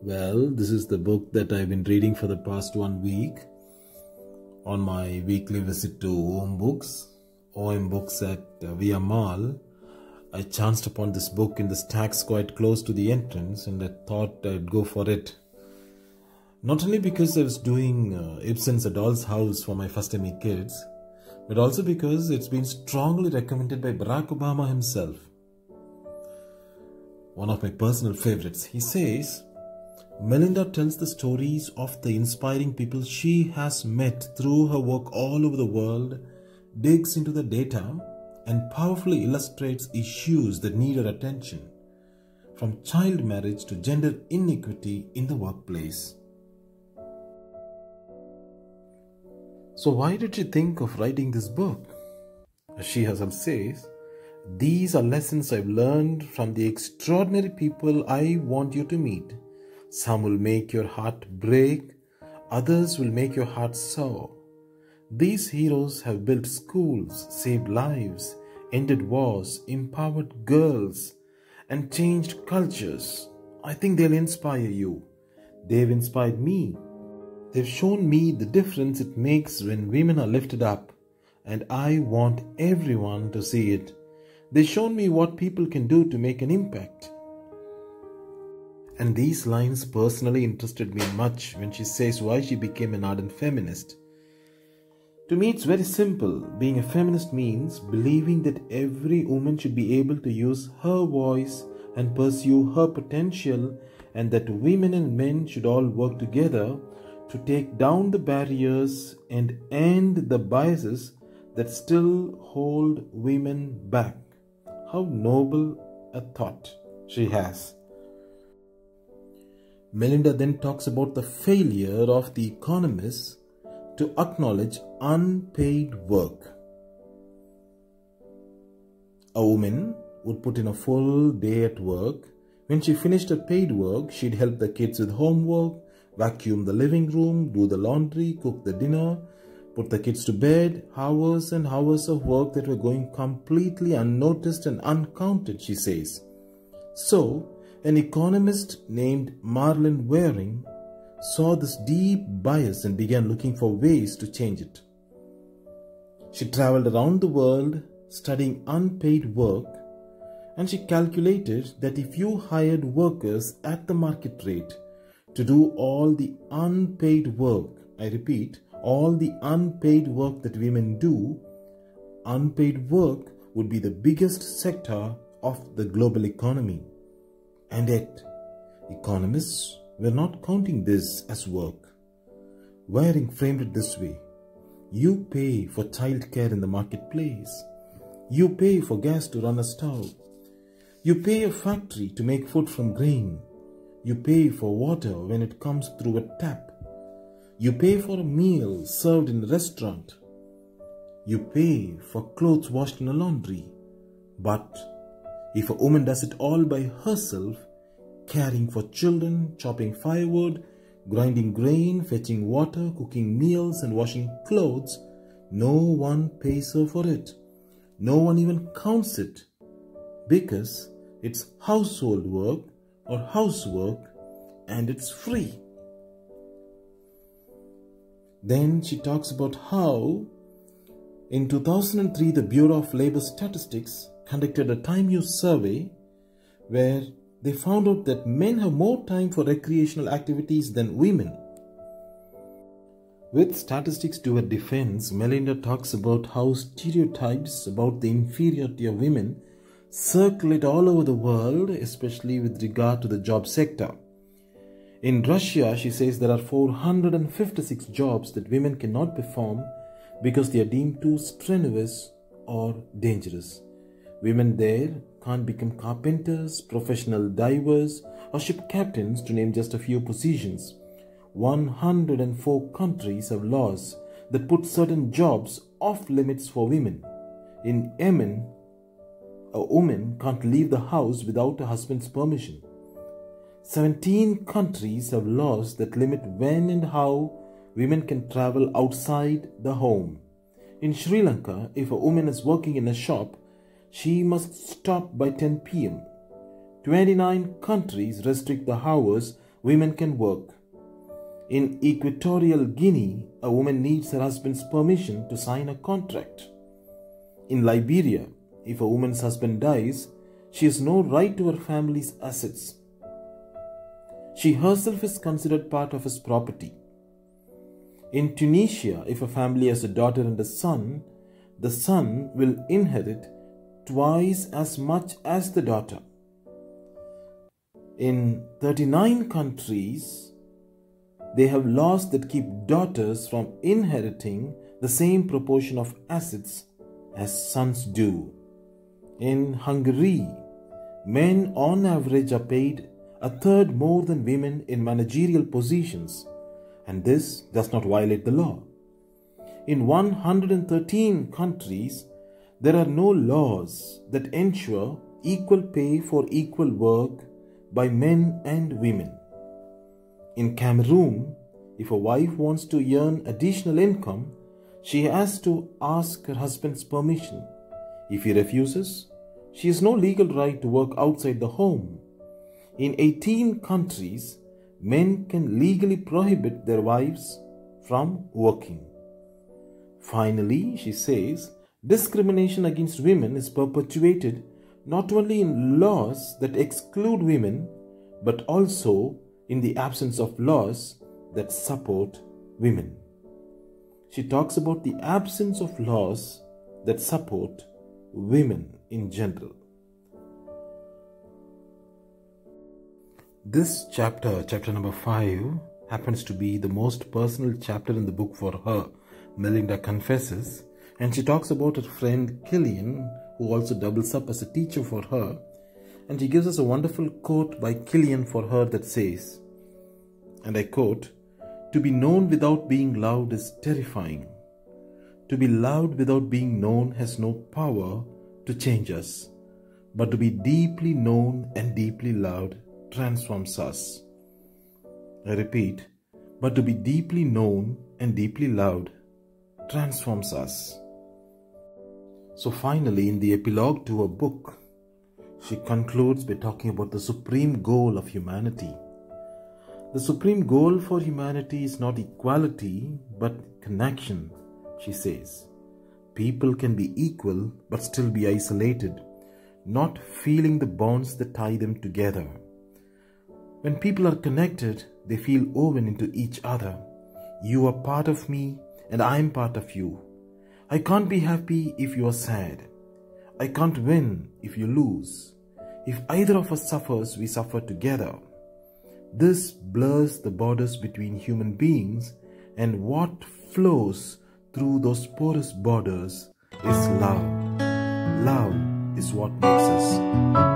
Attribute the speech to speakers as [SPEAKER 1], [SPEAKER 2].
[SPEAKER 1] Well, this is the book that I've been reading for the past 1 week on my weekly visit to OM Books at Via Mall. I chanced upon this book in the stacks quite close to the entrance, and I thought I'd go for it. Not only because I was doing Ibsen's A Doll's House for my first ME kids, but also because it's been strongly recommended by Barack Obama himself. One of my personal favorites. He says, Melinda tells the stories of the inspiring people she has met through her work all over the world, digs into the data, and powerfully illustrates issues that need our attention, from child marriage to gender inequity in the workplace. So why did she think of writing this book? As she herself says, these are lessons I've learned from the extraordinary people I want you to meet. Some will make your heart break, others will make your heart soar. These heroes have built schools, saved lives, ended wars, empowered girls, and changed cultures. I think they'll inspire you. They've inspired me. They've shown me the difference it makes when women are lifted up, and I want everyone to see it. They've shown me what people can do to make an impact. And these lines personally interested me much when she says why she became an ardent feminist. To me, it's very simple. Being a feminist means believing that every woman should be able to use her voice and pursue her potential, and that women and men should all work together to take down the barriers and end the biases that still hold women back. How noble a thought she has. Melinda then talks about the failure of the economists to acknowledge unpaid work. A woman would put in a full day at work. When she finished her paid work, she'd help the kids with homework, vacuum the living room, do the laundry, cook the dinner, put the kids to bed. Hours and hours of work that were going completely unnoticed and uncounted, she says. So, an economist named Marlin Waring saw this deep bias and began looking for ways to change it. She traveled around the world studying unpaid work, and she calculated that if you hired workers at the market rate to do all the unpaid work, I repeat, all the unpaid work that women do, unpaid work would be the biggest sector of the global economy. And yet, economists were not counting this as work. Waring framed it this way. You pay for childcare in the marketplace. You pay for gas to run a stove. You pay a factory to make food from grain. You pay for water when it comes through a tap. You pay for a meal served in a restaurant. You pay for clothes washed in a laundry. But if a woman does it all by herself, caring for children, chopping firewood, grinding grain, fetching water, cooking meals, and washing clothes, no one pays her for it. No one even counts it, because it's household work or housework, and it's free. Then she talks about how in 2003 the Bureau of Labor Statistics conducted a time use survey where they found out that men have more time for recreational activities than women. With statistics to her defense, Melinda talks about how stereotypes about the inferiority of women circulate all over the world, especially with regard to the job sector. In Russia, she says there are 456 jobs that women cannot perform because they are deemed too strenuous or dangerous. Women there can't become carpenters, professional divers, or ship captains, to name just a few positions. 104 countries have laws that put certain jobs off limits for women. In Yemen, a woman can't leave the house without a husband's permission. 17 countries have laws that limit when and how women can travel outside the home. In Sri Lanka, if a woman is working in a shop, she must stop by 10 p.m. 29 countries restrict the hours women can work. In Equatorial Guinea, a woman needs her husband's permission to sign a contract. In Liberia, if a woman's husband dies, she has no right to her family's assets. She herself is considered part of his property. In Tunisia, if a family has a daughter and a son, the son will inherit twice as much as the daughter. In 39 countries, they have laws that keep daughters from inheriting the same proportion of assets as sons do. In Hungary, men on average are paid a third more than women in managerial positions, and this does not violate the law. In 113 countries, there are no laws that ensure equal pay for equal work by men and women. In Cameroon, if a wife wants to earn additional income, she has to ask her husband's permission. If he refuses, she has no legal right to work outside the home. In 18 countries, men can legally prohibit their wives from working. Finally, she says, discrimination against women is perpetuated not only in laws that exclude women, but also in the absence of laws that support women. She talks about the absence of laws that support women in general. This chapter number 5, happens to be the most personal chapter in the book for her. Melinda confesses, and she talks about her friend Killian, who also doubles up as a teacher for her. And she gives us a wonderful quote by Killian for her that says, and I quote, "To be known without being loved is terrifying. To be loved without being known has no power to change us. But to be deeply known and deeply loved transforms us." I repeat, but to be deeply known and deeply loved transforms us. So finally, in the epilogue to her book, she concludes by talking about the supreme goal of humanity. The supreme goal for humanity is not equality, but connection, she says. People can be equal but still be isolated, not feeling the bonds that tie them together. When people are connected, they feel woven into each other. You are part of me and I am part of you. I can't be happy if you are sad. I can't win if you lose. If either of us suffers, we suffer together. This blurs the borders between human beings, and what flows through those porous borders is love. Love is what makes us